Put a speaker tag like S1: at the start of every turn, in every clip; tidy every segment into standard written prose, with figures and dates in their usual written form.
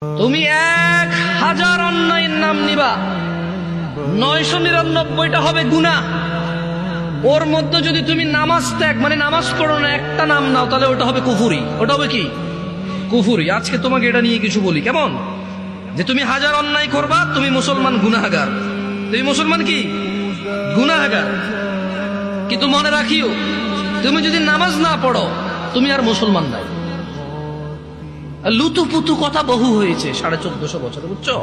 S1: তুমি 1000 অন্যায়ের নাম নিবা, 999টা হবে গুনাহ। ওর মধ্যে যদি তুমি নামাজ ত্যাগ মানে নামাজ পড়ো না, একটা নাম নাও, তাহলে ওটা হবে কুফরি। ওটা হবে কি? কুফরি। আজকে তোমাকে এটা নিয়ে কিছু বলি, কেমন? যে তুমি 1000 অন্যায় করবা, তুমি মুসলমান গুনাহগার। তুমি মুসলমান কি? গুনাহগার। কিন্তু মনে রাখিও, তুমি যদি নামাজ না পড়ো, তুমি আর মুসলমান নাই। লুতুপুতু কথা বহু হয়েছে 1450 বছরে, বুঝছো?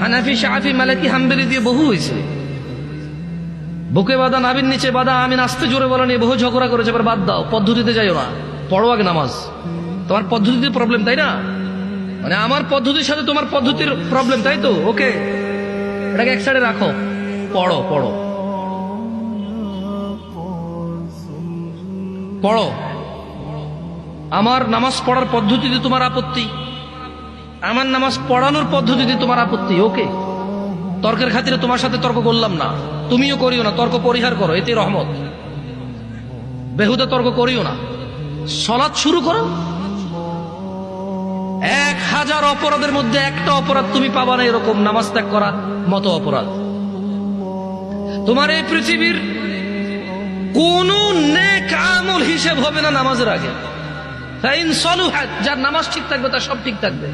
S1: হানাফি, শাফি, মালিকি, হাম্বলি দিয়ে বহু হয়েছে। বুকে বাঁধা, নাভির নিচে বাঁধা, আমি নাচতে জোরে বলা নিয়ে বহু ঝগড়া করেছে। এবার বাদ দাও, পদ্ধতিতে যাইও না, পড়ো আগে নামাজ। তোমার পদ্ধতিতে প্রবলেম, তাই না? মানে আমার পদ্ধতির সাথে তোমার পদ্ধতির প্রবলেম, তাই তো? ওকে, এটাকে এক সাইডে রাখো, পড়ো পড়ো পড়ো। আমার নামাজ পড়ার পদ্ধতিতে তোমার আপত্তি, আমার নামাজ পড়ানোর পদ্ধতিতে তোমার আপত্তি, ওকে। তর্কের খাতিরে তোমার সাথে তর্ক করলাম না, তুমিও করিও না। তর্ক পরিহার করো, এতে রহমত। বেহুদা তর্ক করিও না। সালাত শুরু করো। 1000 অপরাধের মধ্যে একটা অপরাধ তুমি পাবা না এরকম নামাজ ত্যাগ করা মতো অপরাধ। তোমার এই পৃথিবীর কোন নেক আমল হিসেব হবে না নামাজের আগে। যার নামাজ ঠিক থাকবে তার সব ঠিক থাকবে।